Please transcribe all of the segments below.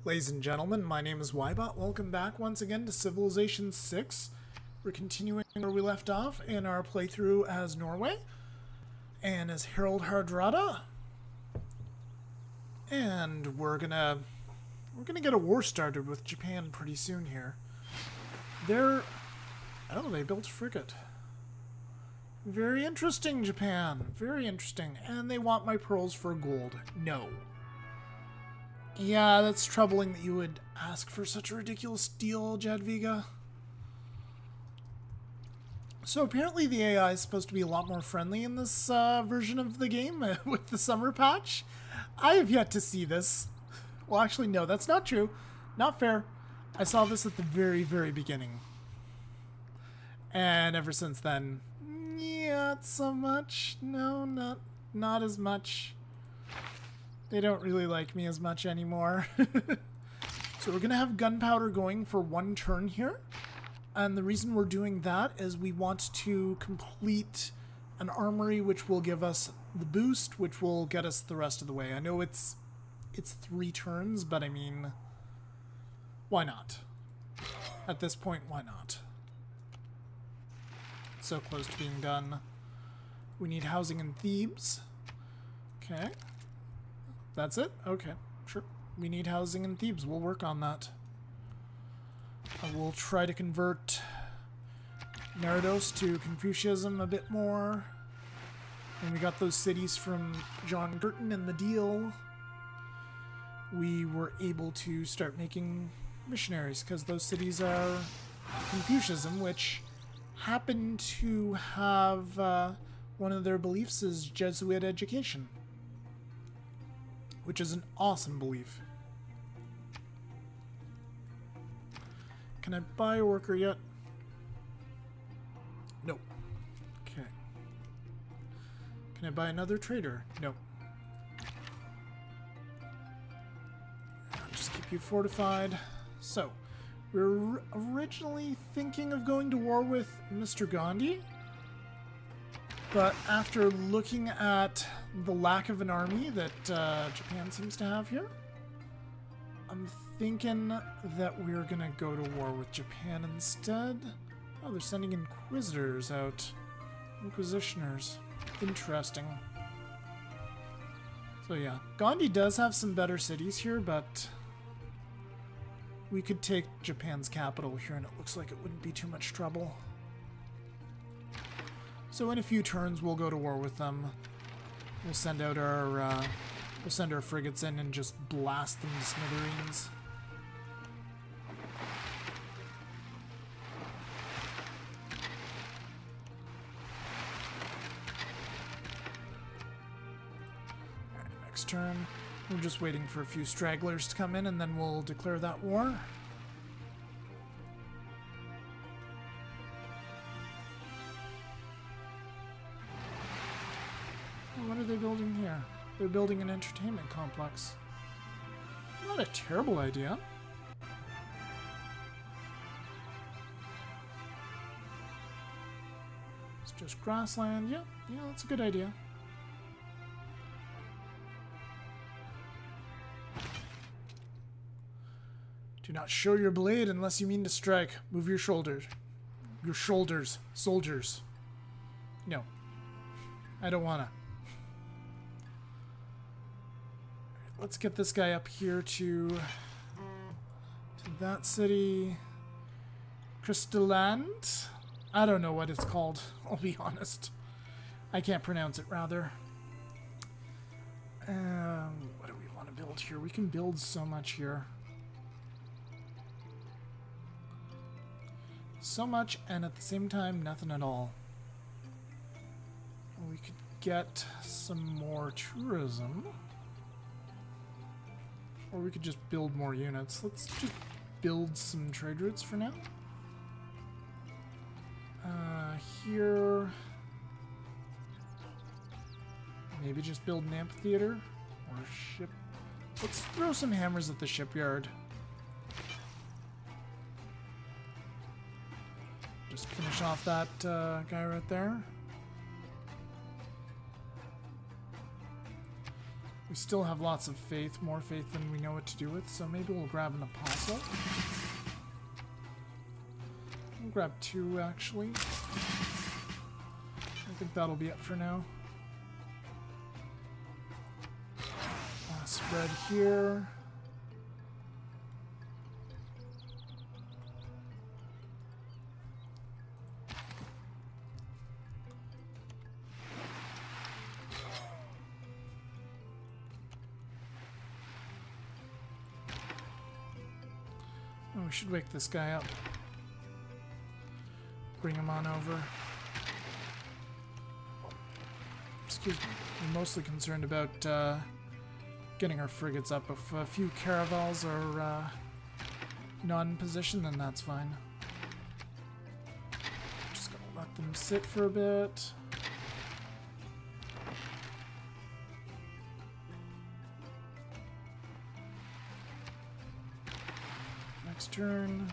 Ladies and gentlemen, my name is Ybot. Welcome back once again to Civilization 6. We're continuing where we left off in our playthrough as Norway and as Harold Hardrada. And we're gonna get a war started with Japan pretty soon here. They built a frigate. Very interesting, Japan. Very interesting. And they want my pearls for gold. No. Yeah, that's troubling that you would ask for such a ridiculous deal, Jadviga. So apparently the AI is supposed to be a lot more friendly in this version of the game with the summer patch. I have yet to see this. Well, actually, no, that's not true. Not fair. I saw this at the very, very beginning. And ever since then, yeah, not so much. No, not as much. They don't really like me as much anymore. So we're going to have gunpowder going for one turn here. And the reason we're doing that is we want to complete an armory which will give us the boost, which will get us the rest of the way. I know it's 3 turns, but I mean, why not? At this point, why not? It's so close to being done. We need housing in Thebes. Okay. That's it? Okay, sure. We need housing in Thebes. We'll work on that. I will try to convert Nardos to Confucianism a bit more. And we got those cities from John Girton in the deal. We were able to start making missionaries because those cities are Confucianism, which happen to have one of their beliefs is Jesuit education, which is an awesome belief. Can I buy a worker yet? No. Okay. Can I buy another trader? No. I'll just keep you fortified. So, we were originally thinking of going to war with Mr. Gandhi, but after looking at the lack of an army that Japan seems to have here, I'm thinking that we're gonna go to war with Japan instead. Oh, they're sending inquisitors out. Inquisitioners. Interesting. So yeah, Gandhi does have some better cities here, but we could take Japan's capital here and it looks like it wouldn't be too much trouble. So in a few turns we'll go to war with them. We'll send out our frigates in and just blast them to smithereens. Alright, next turn. We're just waiting for a few stragglers to come in and then we'll declare that war. What are they building here? They're building an entertainment complex. Not a terrible idea. It's just grassland. Yeah, that's a good idea. Do not show your blade unless you mean to strike. Move your shoulders. Your shoulders, soldiers. No. I don't wanna. Let's get this guy up here to that city. Crystalland? I don't know what it's called, I'll be honest. I can't pronounce it, rather. What do we want to build here? We can build so much here. So much, and at the same time, nothing at all. We could get some more tourism. Or we could just build more units. Let's just build some trade routes for now. Here... maybe just build an amphitheater? Or a ship? Let's throw some hammers at the shipyard. Just finish off that guy right there. We We still have lots of faith, more faith than we know what to do with, so maybe we'll grab an apostle. We'll grab 2, actually. I think that'll be it for now. Spread here. Oh, we should wake this guy up. Bring him on over. Excuse me. We're mostly concerned about getting our frigates up. If a few caravels are not in position, then that's fine. Just gonna let them sit for a bit. Next turn.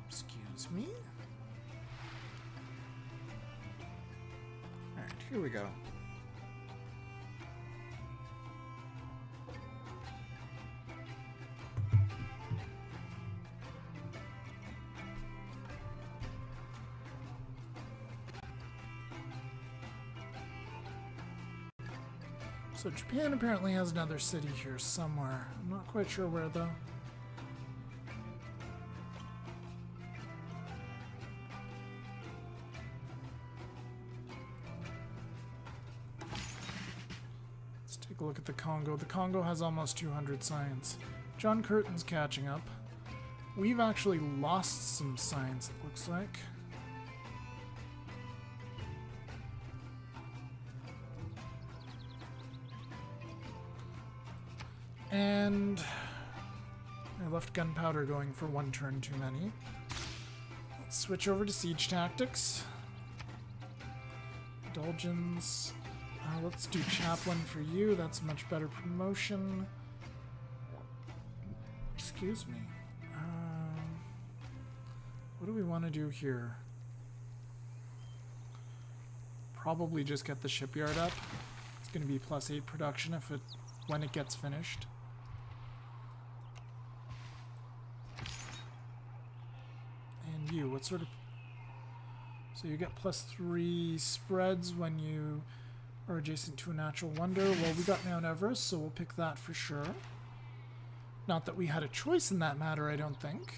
Excuse me. Alright, here we go. So Japan apparently has another city here somewhere. I'm not quite sure where though. Let's take a look at the Congo. The Congo has almost 200 science. John Curtin's catching up. We've actually lost some science, it looks like. And I left gunpowder going for 1 turn too many. Let's switch over to siege tactics. Indulgence. Let's do chaplain for you. That's a much better promotion. Excuse me. What do we want to do here? Probably just get the shipyard up. It's going to be +8 production when it gets finished. And you, what sort of... So you get +3 spreads when you are adjacent to a natural wonder. Well, we got Mount Everest, so we'll pick that for sure. Not that we had a choice in that matter, I don't think.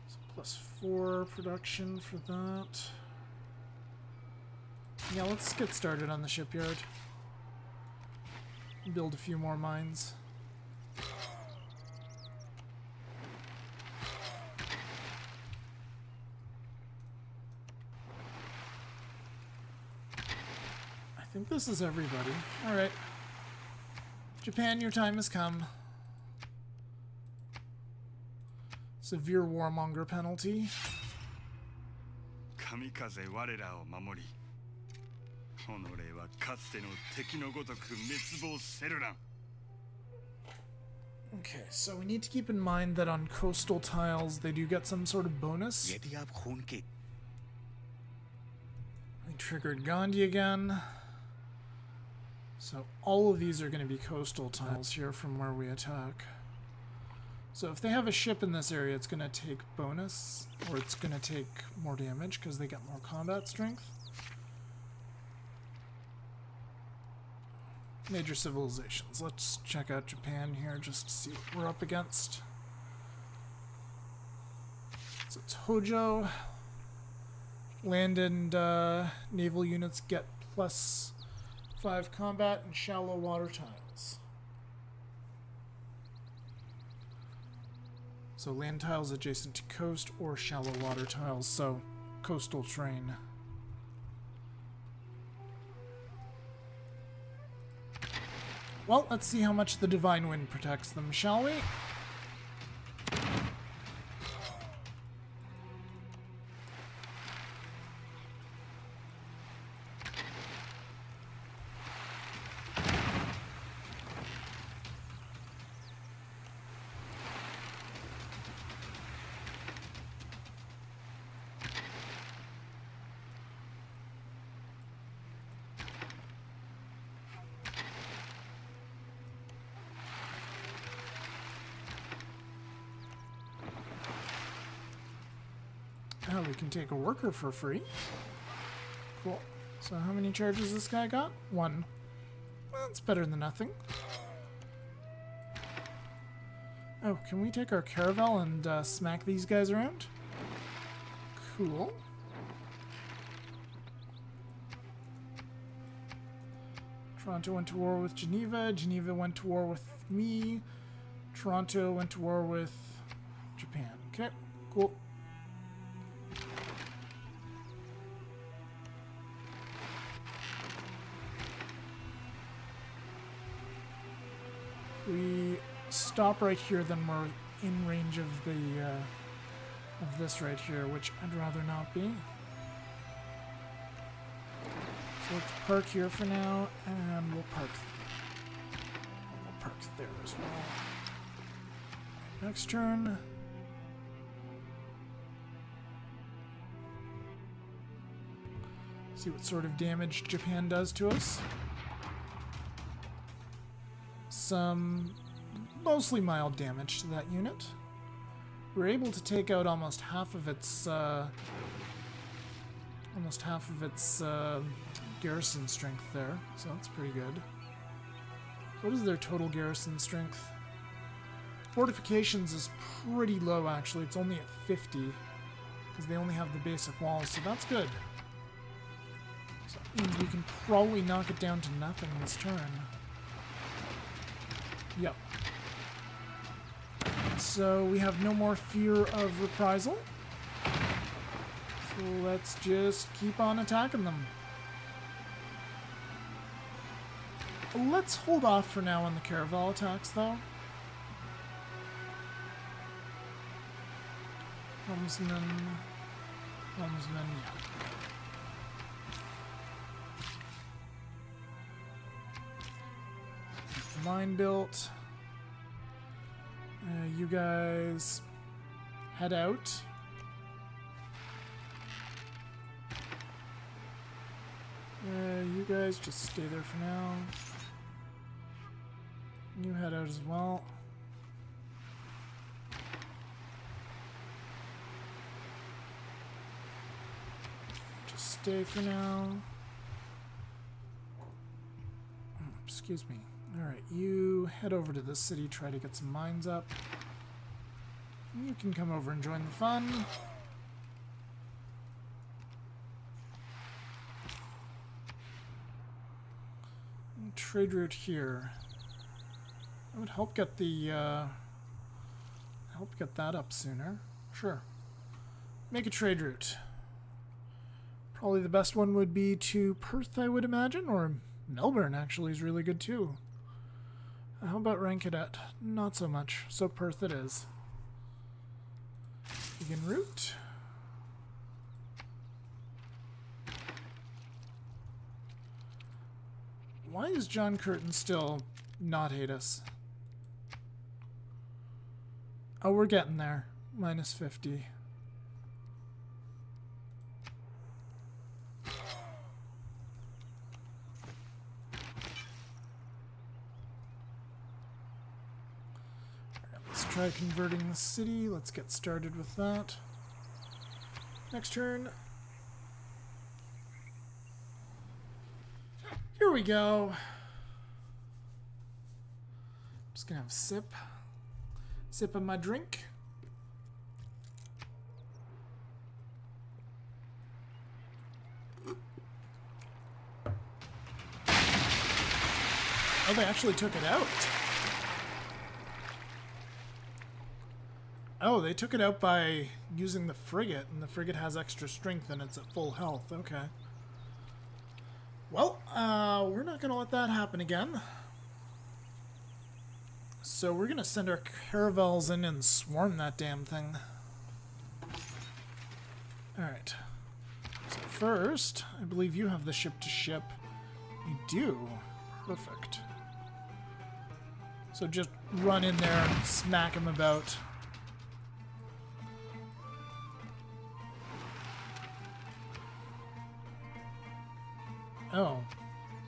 So +4 production for that. Yeah, let's get started on the shipyard. Build a few more mines. I think this is everybody. Alright. Japan, your time has come. Severe warmonger penalty. Kamikaze warera o mamori. Honore wa katsude no teki no gotoku mitsubou seruran. Okay, so we need to keep in mind that on coastal tiles they do get some sort of bonus. We triggered Gandhi again. So all of these are going to be coastal tiles here from where we attack. So if they have a ship in this area, it's going to take bonus, or it's going to take more damage because they get more combat strength. Major civilizations. Let's check out Japan here just to see what we're up against. So it's Hojo. Land and naval units get +5 combat and shallow water tiles. So land tiles adjacent to coast or shallow water tiles, so coastal terrain. Well, let's see how much the Divine Wind protects them, shall we? we can take a worker for free. Cool. So how many charges this guy got? 1. Well, that's better than nothing. Oh, can we take our caravel and smack these guys around? Cool. Toronto went to war with Geneva. Geneva went to war with me. Toronto went to war with Japan. Okay, cool. If we stop right here, then we're in range of the of this right here, which I'd rather not be. So let's park here for now, and we'll park there as well. Next turn. See what sort of damage Japan does to us. Some mostly mild damage to that unit. We're able to take out almost half of its garrison strength there, so that's pretty good. What is their total garrison strength? Fortifications is pretty low, actually. It's only at 50, because they only have the basic walls, so that's good. So that means we can probably knock it down to nothing this turn. Yep. So we have no more fear of reprisal. So let's just keep on attacking them. Let's hold off for now on the caravel attacks, though. Helmsman, yeah. Keep the line built. You guys head out. You guys just stay there for now. You head out as well. Just stay for now. Excuse me. Alright, you head over to this city, try to get some mines up. You can come over and join the fun. Trade route here. That would help get the that up sooner. Sure. Make a trade route. Probably the best one would be to Perth, I would imagine, or Melbourne actually is really good too. How about Rancadet? Not so much. So Perth it is. Begin route. Why is John Curtin still not hate us? Oh, we're getting there. Minus 50. Let's try converting the city. Let's get started with that. Next turn. Here we go. Just gonna have a sip of my drink. Oh, they actually took it out. Oh, they took it out by using the frigate, and the frigate has extra strength and it's at full health. Okay. Well, we're not going to let that happen again. So we're going to send our caravels in and swarm that damn thing. Alright. So first, I believe you have the ship-to-ship. You do. Perfect. So just run in there and smack him about. Oh.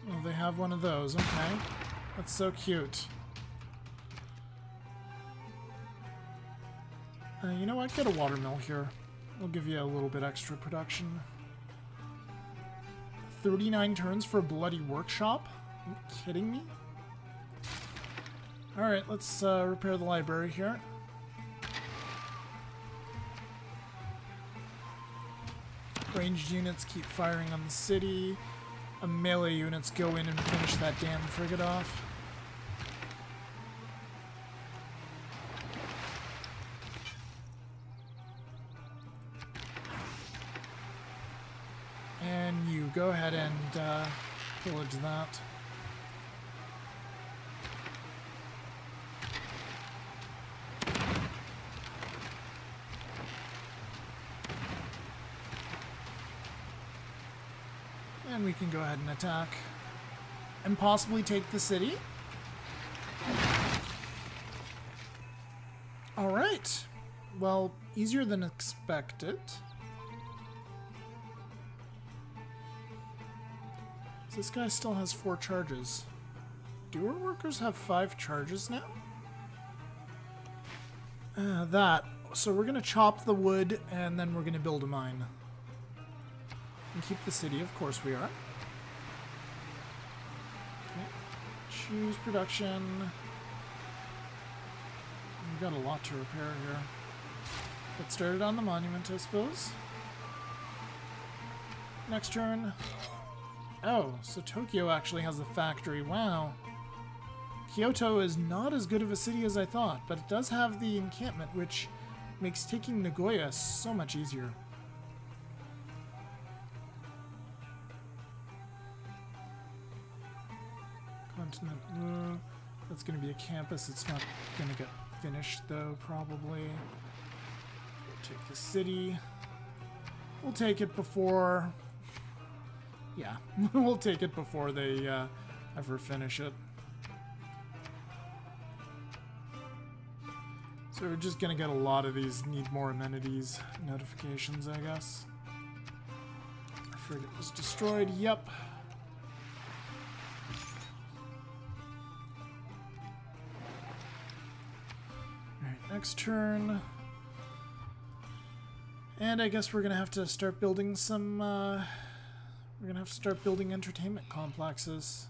Well, they have one of those. Okay. That's so cute. You know what? Get a watermill here. We'll give you a little bit extra production. 39 turns for a bloody workshop? Are you kidding me? Alright, let's repair the library here. Ranged units keep firing on the city. Melee units go in and finish that damn frigate off. And you go ahead and pillage that. And we can go ahead and attack. And possibly take the city. Alright. Well, easier than expected. This guy still has 4 charges. Do our workers have 5 charges now? So we're going to chop the wood and then we're going to build a mine. And keep the city, of course we are. Okay. Choose production. We've got a lot to repair here. Get started on the monument, I suppose. Next turn. Oh, so Tokyo actually has a factory. Wow. Kyoto is not as good of a city as I thought, but it does have the encampment, which makes taking Nagoya so much easier. Continent. That's going to be a campus. It's not going to get finished, though, probably. We'll take the city. We'll take it before... Yeah, we'll take it before they ever finish it. So we're just going to get a lot of these need more amenities notifications, I guess. Our frigate was destroyed. Yep. Alright, next turn. And I guess we're going to have to start building some... we're going to have to start building entertainment complexes.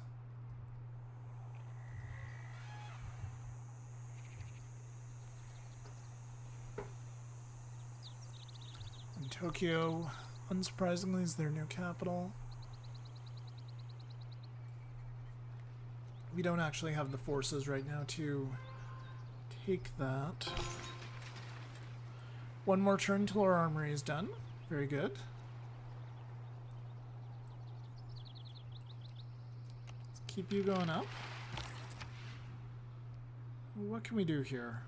And Tokyo, unsurprisingly, is their new capital. We don't actually have the forces right now to take that. One more turn till our armory is done. Very good. Let's keep you going up. What can we do here?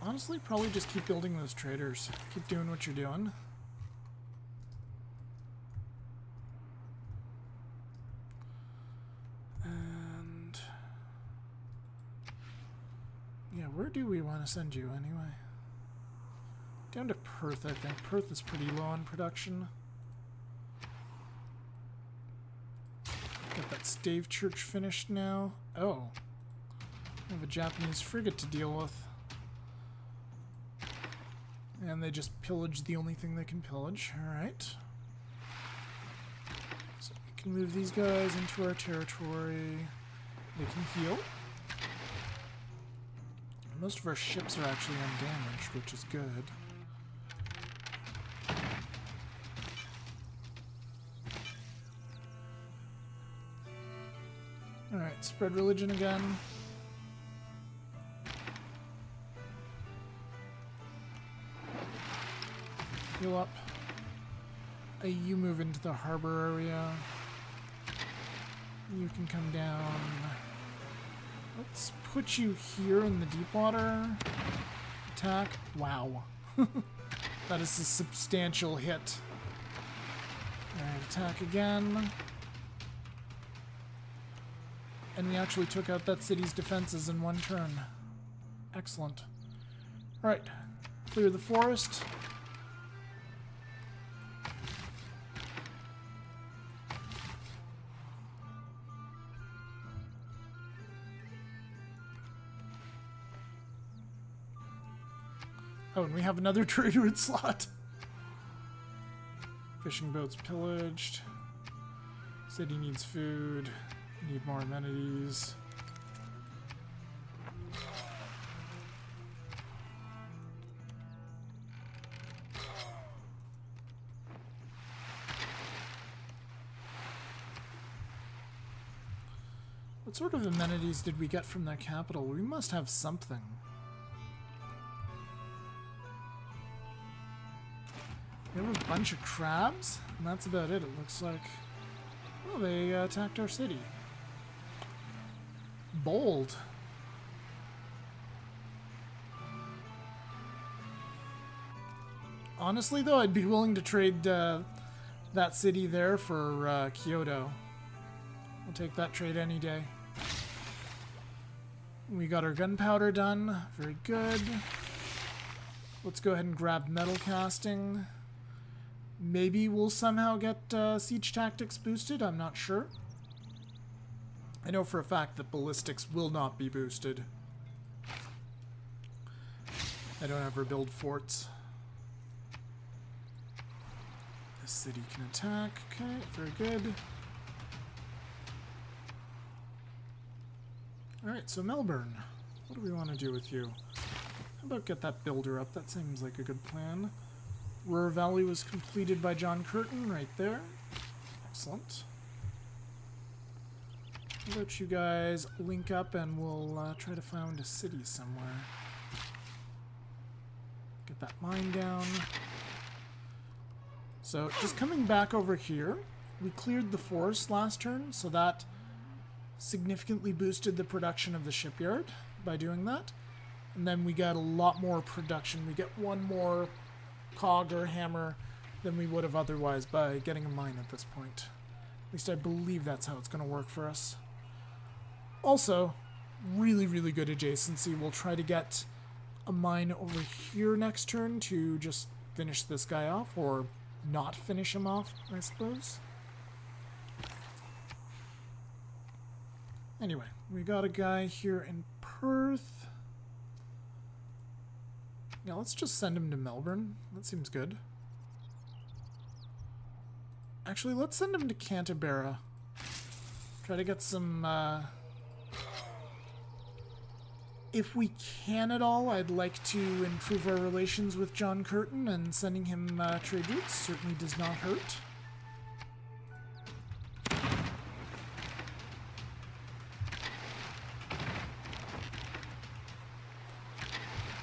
Honestly, probably just keep building those traders. Keep doing what you're doing. And... yeah, where do we want to send you anyway? Down to Perth, I think. Perth is pretty low on production. Got that Stave Church finished now. Oh. I have a Japanese frigate to deal with. And they just pillage the only thing they can pillage. Alright. So we can move these guys into our territory. They can heal. Most of our ships are actually undamaged, which is good. Alright, spread religion again. Heal up. You move into the harbor area. You can come down. Let's put you here in the deep water. Attack. Wow. That is a substantial hit. Alright, attack again. And we actually took out that city's defenses in one turn. Excellent. Alright, clear the forest. Oh, and we have another trade route slot. Fishing boats pillaged. City needs food. Need more amenities. What sort of amenities did we get from their capital? We must have something. We have a bunch of crabs, and that's about it, it looks like. Oh, they attacked our city. Bold. Honestly, though, I'd be willing to trade that city there for Kyoto. We'll take that trade any day. We got our gunpowder done. Very good. Let's go ahead and grab metal casting. Maybe we'll somehow get siege tactics boosted. I'm not sure. I know for a fact that ballistics will not be boosted. I don't ever build forts. This city can attack. Okay, very good. Alright, so Melbourne. What do we want to do with you? How about get that builder up? That seems like a good plan. Ruhr Valley was completed by John Curtin right there. Excellent. How about you guys link up and we'll try to find a city somewhere. Get that mine down. So just coming back over here, we cleared the forest last turn, so that significantly boosted the production of the shipyard by doing that. And then we got a lot more production. We get one more cog or hammer than we would have otherwise by getting a mine at this point. At least I believe that's how it's going to work for us. Also, really, really good adjacency. We'll try to get a mine over here next turn to just finish this guy off, or not finish him off, I suppose. Anyway, we got a guy here in Perth. Yeah, let's just send him to Melbourne. That seems good. Actually, let's send him to Canterbury. Try to get some, if we can at all, I'd like to improve our relations with John Curtin, and sending him trade routes certainly does not hurt.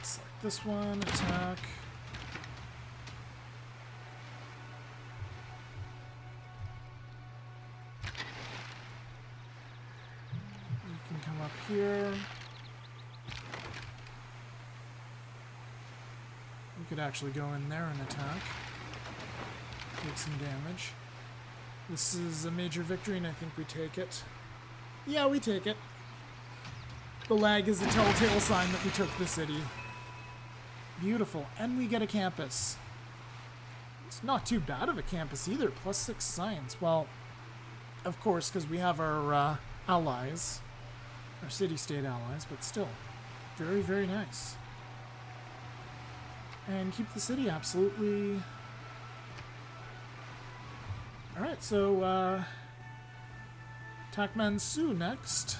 Select this one, attack. You can come up here. We could actually go in there and attack. Take some damage. This is a major victory, and I think we take it. Yeah, we take it. The lag is a telltale sign that we took the city. Beautiful. And we get a campus. It's not too bad of a campus either. +6 science. Well, of course, because we have our allies. Our city-state allies, but still. Very, very nice. And keep the city absolutely... Alright, so, attack Mansu next.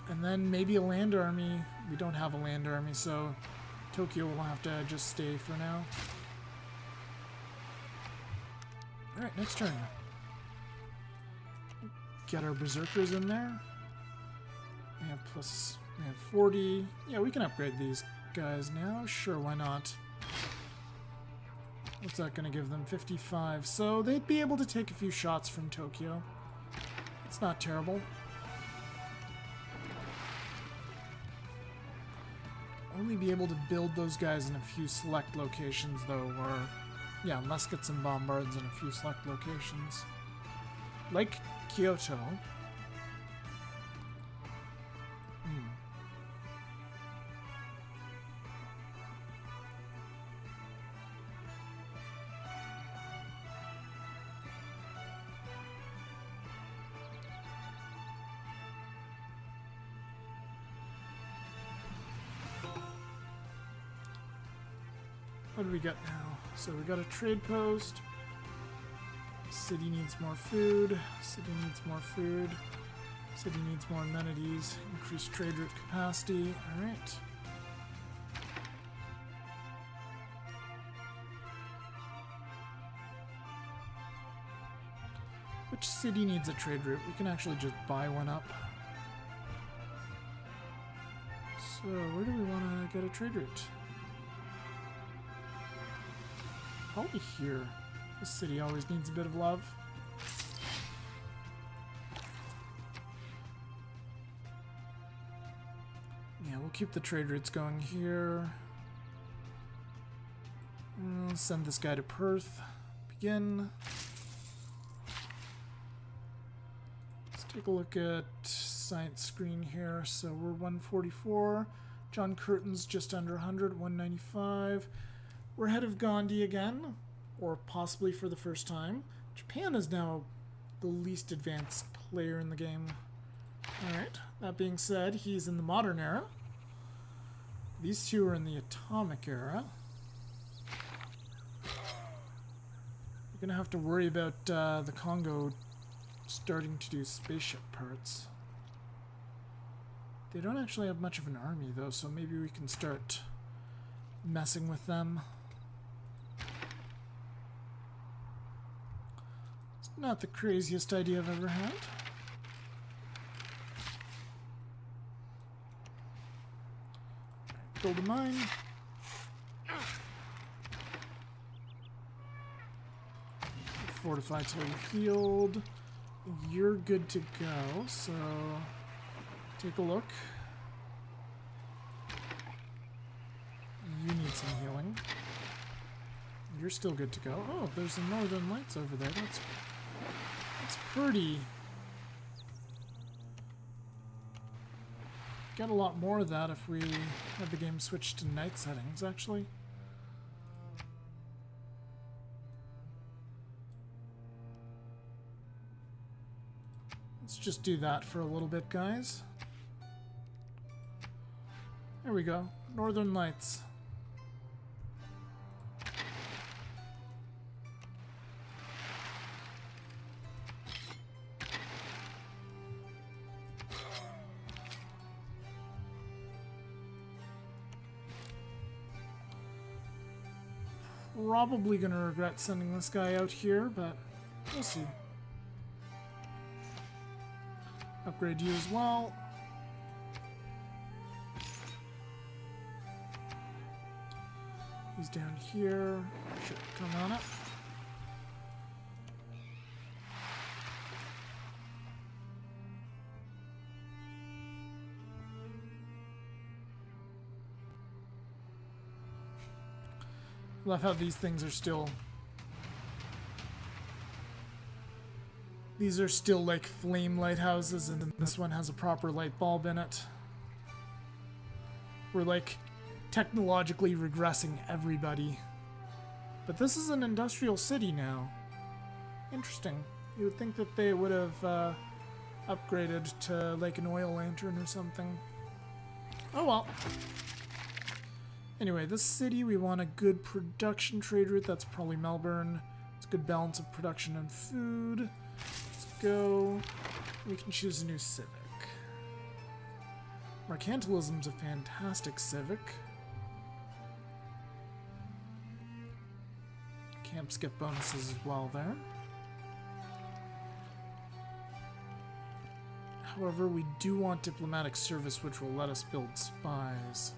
And then maybe a land army. We don't have a land army, so Tokyo will have to just stay for now. Alright, next turn. Get our berserkers in there. We have 40. Yeah, we can upgrade these guys now. Sure, why not? What's that going to give them? 55. So they'd be able to take a few shots from Tokyo. It's not terrible. Only be able to build those guys in a few select locations, though, or... yeah, muskets and bombards in a few select locations. Like Kyoto. What do we got now? So we got a trade post. City needs more food. City needs more food. City needs more amenities. Increase trade route capacity. Alright. Which city needs a trade route? We can actually just buy one up. So where do we want to get a trade route? Probably here. This city always needs a bit of love. Yeah, we'll keep the trade routes going here. We'll send this guy to Perth. Begin. Let's take a look at science screen here. So we're 144. John Curtin's just under 100, 195. We're ahead of Gandhi again, or possibly for the first time. Japan is now the least advanced player in the game. Alright, that being said, he's in the modern era. These two are in the atomic era. We're going to have to worry about the Congo starting to do spaceship parts. They don't actually have much of an army, though, so maybe we can start messing with them. It's not the craziest idea I've ever had. Build a mine. Fortify till you healed. You're good to go, so take a look. You need some healing. You're still good to go. Oh, there's the Northern Lights over there. That's pretty. Get a lot more of that if we had the game switched to night settings, actually. Let's just do that for a little bit, guys. There we go. Northern Lights. Probably gonna regret sending this guy out here, but we'll see. Upgrade you as well. He's down here. Should come on up. Love how these things are still... These are still like flame lighthouses, and then this one has a proper light bulb in it. We're like technologically regressing everybody. But this is an industrial city now. Interesting. You would think that they would have upgraded to like an oil lantern or something. Oh well. Anyway, this city, we want a good production trade route. That's probably Melbourne. It's a good balance of production and food. Let's go. We can choose a new civic. Mercantilism's a fantastic civic. Camps get bonuses as well there. However, we do want diplomatic service, which will let us build spies.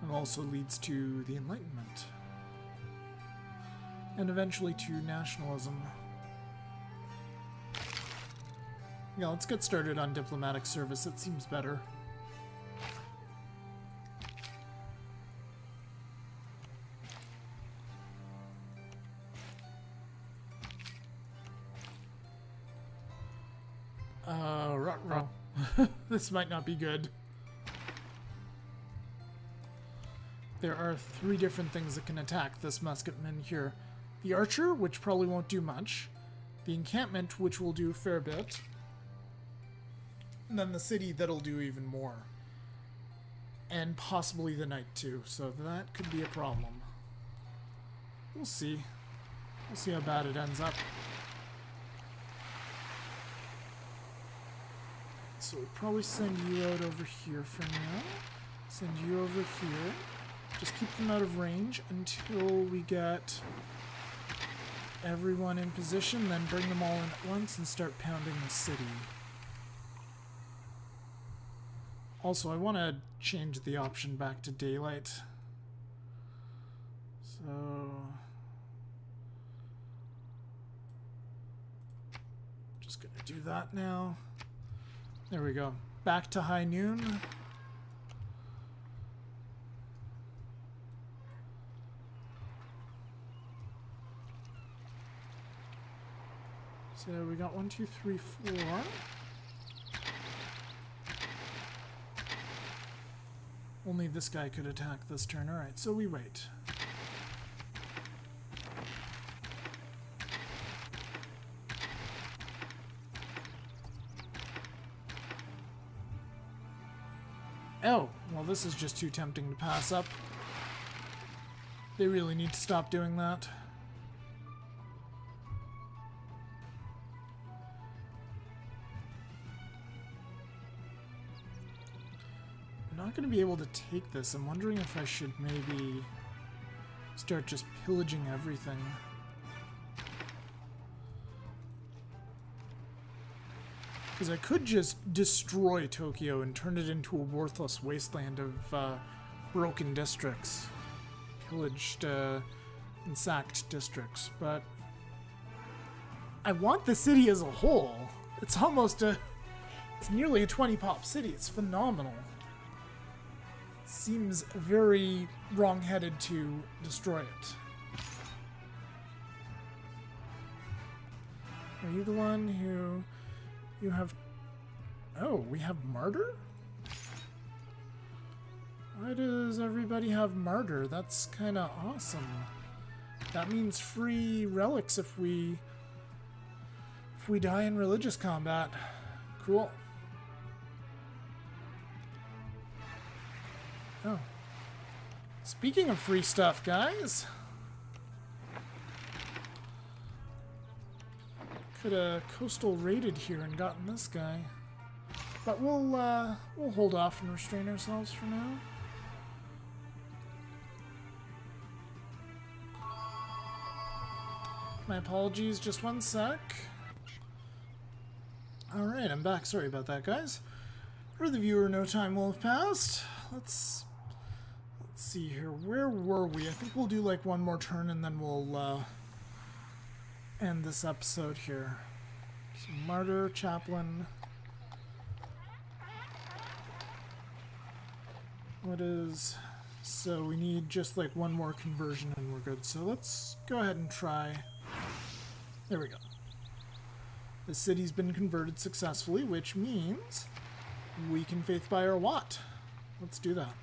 And also leads to the Enlightenment. And eventually to nationalism. Yeah, let's get started on diplomatic service. It seems better. Ruh-roh. This might not be good. There are 3 different things that can attack this musketman here. The archer, which probably won't do much. The encampment, which will do a fair bit. And then the city, that'll do even more. And possibly the night too, so that could be a problem. We'll see. We'll see how bad it ends up. So we'll probably send you out over here for now. Send you over here. Just keep them out of range until we get everyone in position, then bring them all in at once and start pounding the city. Also, I want to change the option back to daylight. So... just gonna do that now. There we go. Back to high noon. So we got 1, 2, 3, 4. Only this guy could attack this turn. Alright, so we wait. Oh, well this is just too tempting to pass up. They really need to stop doing that. I'm not going to be able to take this. I'm wondering if I should maybe start just pillaging everything. Because I could just destroy Tokyo and turn it into a worthless wasteland of broken districts. Pillaged and sacked districts. But I want the city as a whole. It's almost a... it's nearly a 20-pop city. It's phenomenal. Seems very wrong-headed to destroy it. Are you the one who... you have... oh, we have martyr? Why does everybody have martyr? That's kind of awesome. That means free relics if we die in religious combat. Cool. Oh. Speaking of free stuff, guys. Could have coastal raided here and gotten this guy. But we'll hold off and restrain ourselves for now. My apologies, just one sec. Alright, I'm back. Sorry about that, guys. For the viewer, no time will have passed. Let's see here. Where were we? I think we'll do like one more turn and then we'll end this episode here. So Martyr, Chaplain. What is... so we need just like one more conversion and we're good. So let's go ahead and try. There we go. The city's been converted successfully, which means we can faith buy our Watt. Let's do that.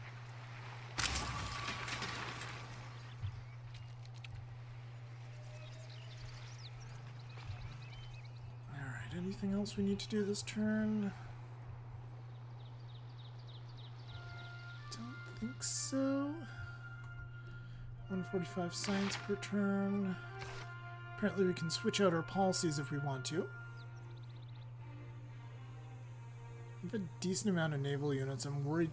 Alright, anything else we need to do this turn? Don't think so. 145 science per turn. Apparently we can switch out our policies if we want to. We have a decent amount of naval units. I'm worried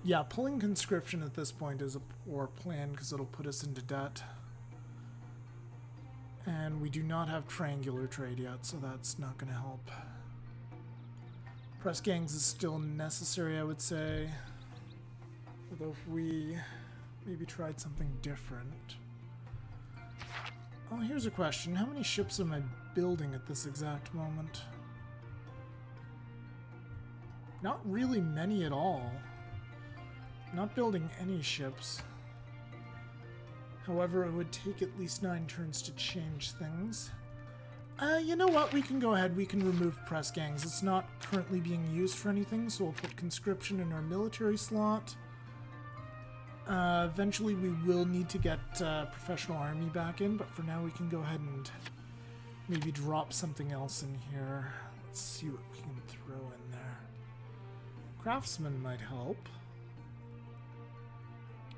yeah, pulling conscription at this point is a poor plan because it'll put us into debt. And we do not have triangular trade yet, so that's not going to help. Press gangs is still necessary, I would say. Although if we maybe tried something different. Oh, here's a question. How many ships am I building at this exact moment? Not really many at all. Not building any ships. However, it would take at least 9 turns to change things. You know what? We can go ahead. We can remove press gangs. It's not currently being used for anything, so we'll put conscription in our military slot. Eventually we will need to get professional army back in, but for now we can go ahead and maybe drop something else in here. Let's see what we can throw in there. Craftsman might help.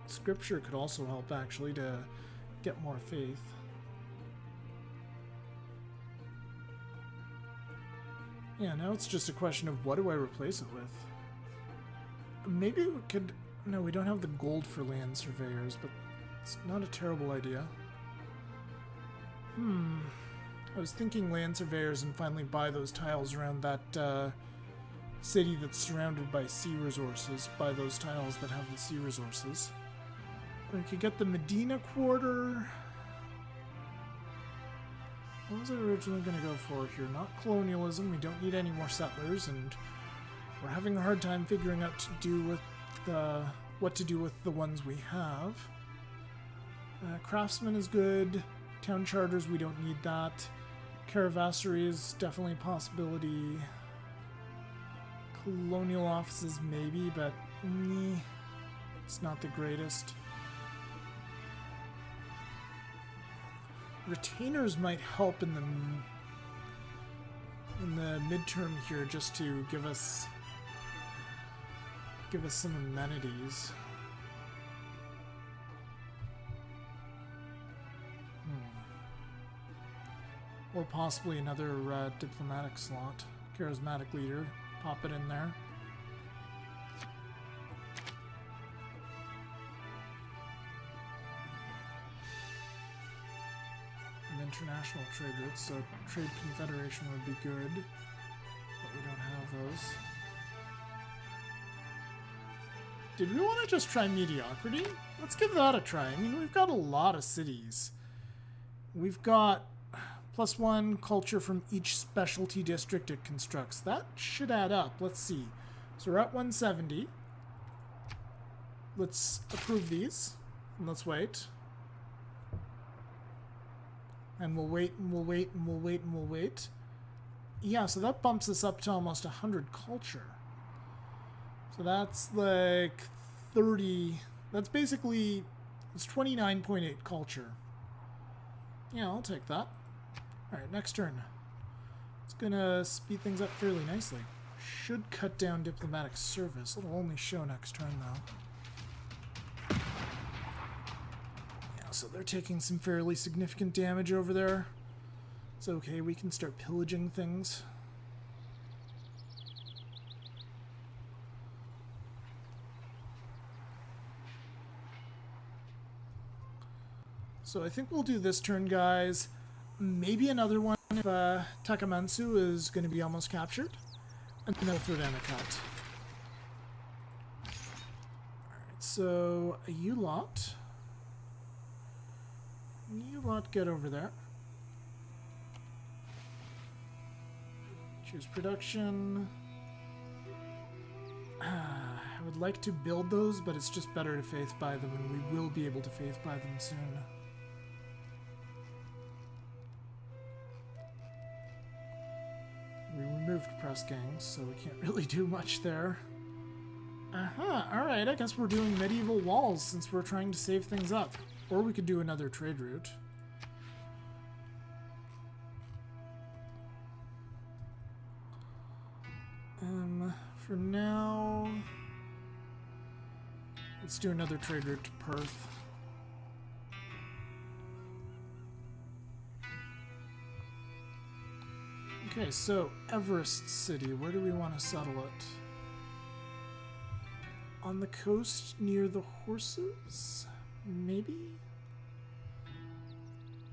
Scripture could also help, actually, to get more faith. Yeah, now it's just a question of what do I replace it with? Maybe we could... No, we don't have the gold for land surveyors, but it's not a terrible idea. I was thinking land surveyors and finally buy those tiles around that city that's surrounded by sea resources. Buy those tiles that have the sea resources. We could get the Medina Quarter. What was I originally going to go for here? Not colonialism. We don't need any more settlers, and we're having a hard time figuring out what to do with the ones we have. Craftsman is good. Town charters, we don't need that. Caravassery is definitely a possibility. Colonial offices, maybe, but it's not the greatest. Retainers might help in the midterm here, just to give us some amenities. Or possibly another diplomatic slot. Charismatic leader. Pop it in there. An international trade route, so Trade Confederation would be good. But we don't have those. Did we want to just try mediocrity? Let's give that a try. I mean, we've got a lot of cities. We've got +1 culture from each specialty district it constructs. That should add up. Let's see. So we're at 170. Let's approve these. And let's wait. And we'll wait, and we'll wait, and we'll wait, and we'll wait. Yeah, so that bumps us up to almost 100 culture. So that's like 30. That's basically, it's 29.8 culture. Yeah, I'll take that. Alright, next turn. It's gonna speed things up fairly nicely. Should cut down diplomatic service. It'll only show next turn, though. Yeah, so they're taking some fairly significant damage over there. It's okay, we can start pillaging things. So I think we'll do this turn, guys. Maybe another one if Takamatsu is going to be almost captured. And then we'll throw down a cut. Alright, so a U-lot. U-lot, get over there. Choose production. I would like to build those, but it's just better to faith buy them, and we will be able to faith buy them soon. We removed press gangs, so we can't really do much there. Alright, I guess we're doing medieval walls since we're trying to save things up. Or we could do another trade route. For now, let's do another trade route to Perth. Okay, so Everest City, where do we want to settle it? On the coast near the horses? Maybe?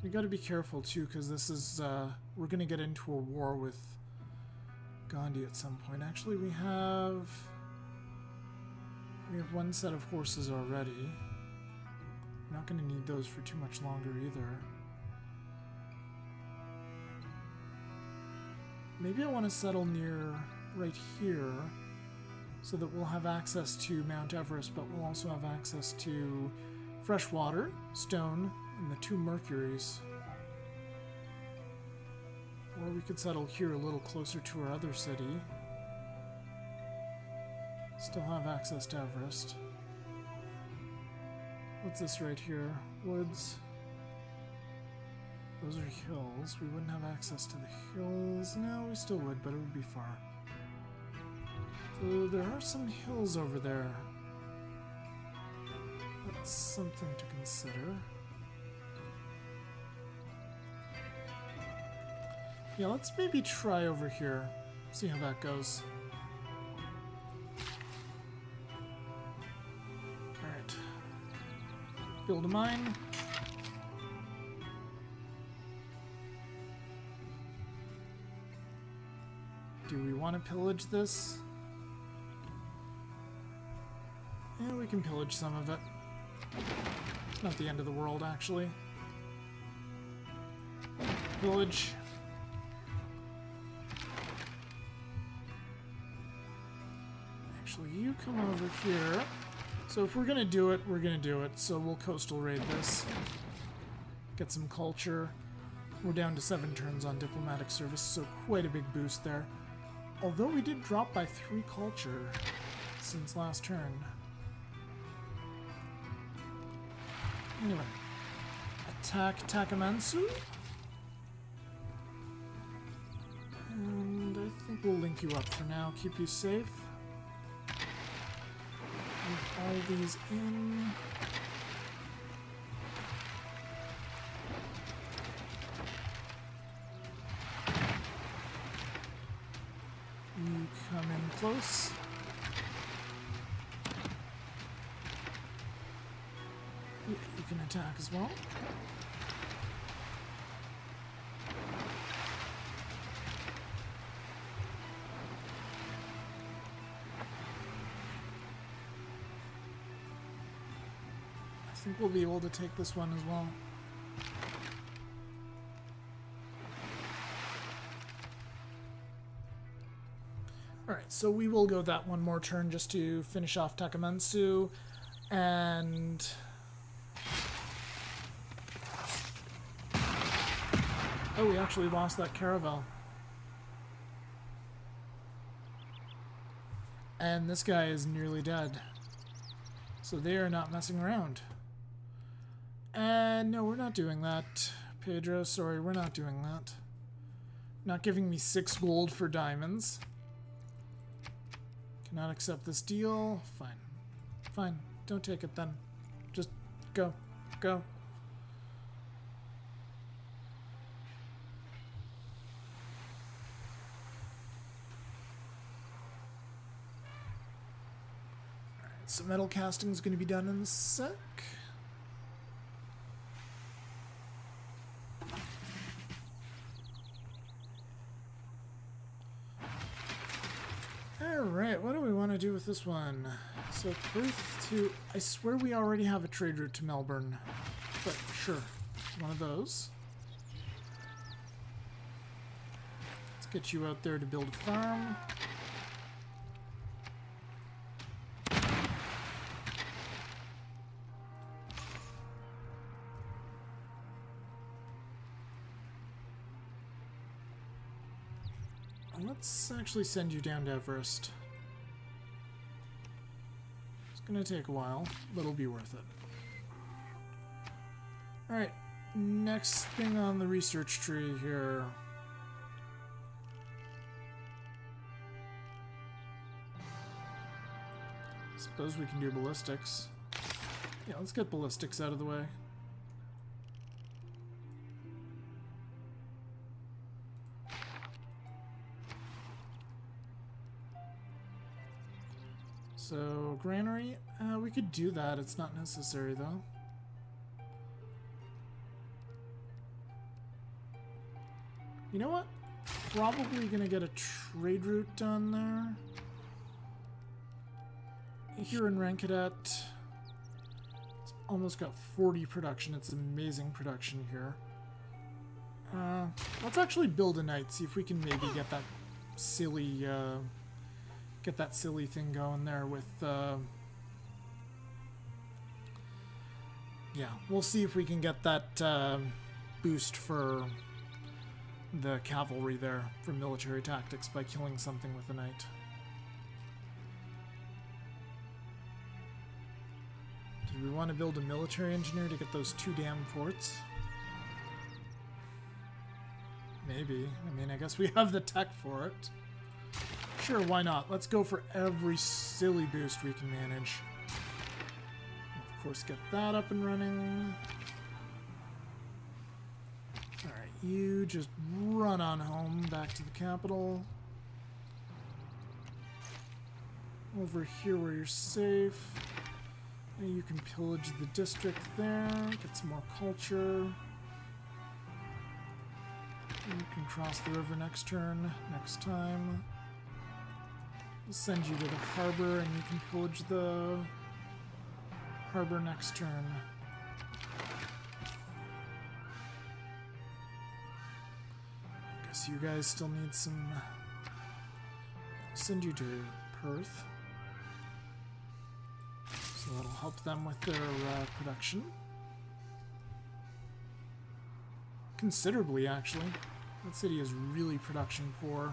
We gotta be careful too, because this is, we're gonna get into a war with Gandhi at some point. Actually, we have one set of horses already. Not gonna need those for too much longer either. Maybe I want to settle near right here so that we'll have access to Mount Everest, but we'll also have access to fresh water, stone, and the 2 Mercuries. Or we could settle here a little closer to our other city. Still have access to Everest. What's this right here? Woods. Those are hills. We wouldn't have access to the hills. No, we still would, but it would be far. So there are some hills over there. That's something to consider. Yeah, let's maybe try over here. See how that goes. Alright. Build a mine. Do we want to pillage this? Yeah, we can pillage some of it. Not the end of the world, actually. Pillage. Actually, you come over here. So if we're going to do it, we're going to do it. So we'll coastal raid this. Get some culture. We're down to 7 turns on diplomatic service, so quite a big boost there. Although we did drop by 3 culture since last turn. Anyway. Attack Takamansu. And I think we'll link you up for now. Keep you safe. Move all these in. You come in close. Yeah, you can attack as well. I think we'll be able to take this one as well. Alright, so we will go that one more turn just to finish off Takamansu, and oh, we actually lost that caravel. And this guy is nearly dead. So they are not messing around. And no, we're not doing that. Pedro, sorry, we're not doing that. Not giving me 6 gold for diamonds. Cannot accept this deal. Fine. Fine. Don't take it then. Just go. Go. Alright, so metal casting is going to be done in a sec. Alright, what do we want to do with this one? So, Perth to... I swear we already have a trade route to Melbourne. But, sure. One of those. Let's get you out there to build a farm. Let's actually send you down to Everest. It's gonna take a while, but it'll be worth it. Alright, next thing on the research tree here. Suppose we can do ballistics. Yeah, let's get ballistics out of the way. So, granary, we could do that. It's not necessary, though. You know what? Probably gonna get a trade route done there. Here in Rancadet, it's almost got 40 production. It's amazing production here. Let's actually build a knight, see if we can maybe get that silly, thing going there with, yeah, we'll see if we can get that boost for the cavalry there for military tactics by killing something with a knight. Do we want to build a military engineer to get those 2 damn forts? Maybe. I mean, I guess we have the tech for it. Sure, why not? Let's go for every silly boost we can manage. Of course, get that up and running. Alright, you just run on home back to the capital. Over here where you're safe. And you can pillage the district there, get some more culture. And you can cross the river next turn, next time. We'll send you to the harbor and you can pillage the harbor next turn. I guess you guys still need some... I'll send you to Perth. So that'll help them with their production. Considerably, actually. That city is really production poor.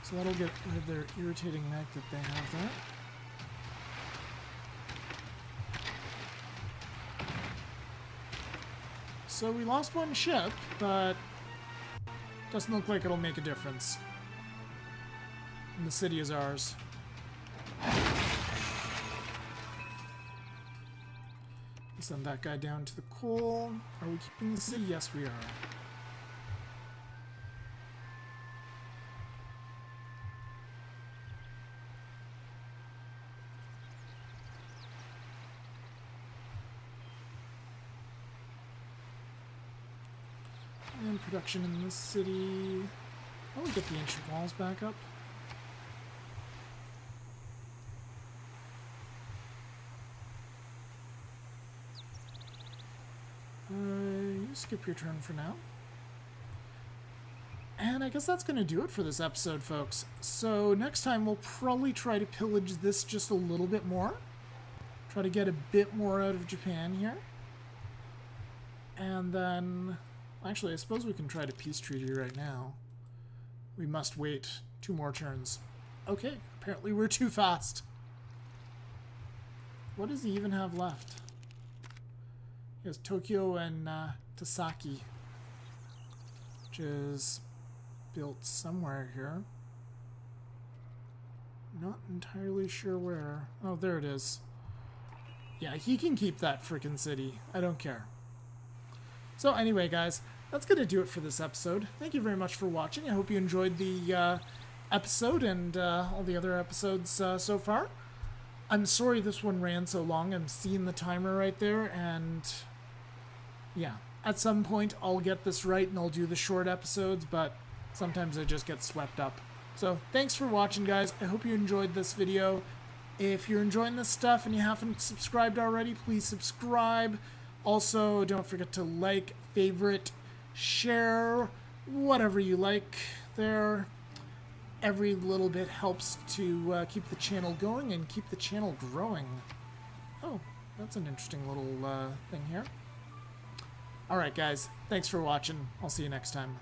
So that'll get rid of their irritating neck that they have there. So we lost one ship, but doesn't look like it'll make a difference. And the city is ours. Send that guy down to the coal. Are we keeping the city? Yes, we are. And production in this city. How do we get the ancient walls back up? You skip your turn for now. And I guess that's going to do it for this episode, folks. So next time we'll probably try to pillage this just a little bit more. Try to get a bit more out of Japan here. And then... Actually, I suppose we can try to peace treaty right now. We must wait 2 more turns. Okay, apparently we're too fast. What does he even have left? He has Tokyo and Tasaki, which is built somewhere here. Not entirely sure where. Oh, there it is. Yeah, he can keep that frickin' city. I don't care. So anyway, guys, that's going to do it for this episode. Thank you very much for watching. I hope you enjoyed the episode and all the other episodes so far. I'm sorry this one ran so long. I'm seeing the timer right there, and yeah, at some point I'll get this right and I'll do the short episodes, but sometimes I just get swept up. So thanks for watching, guys. I hope you enjoyed this video. If you're enjoying this stuff and you haven't subscribed already, please subscribe. Also, don't forget to like, favorite, share, whatever you like there. Every little bit helps to keep the channel going and keep the channel growing. Oh, that's an interesting little thing here. Alright, guys. Thanks for watching. I'll see you next time.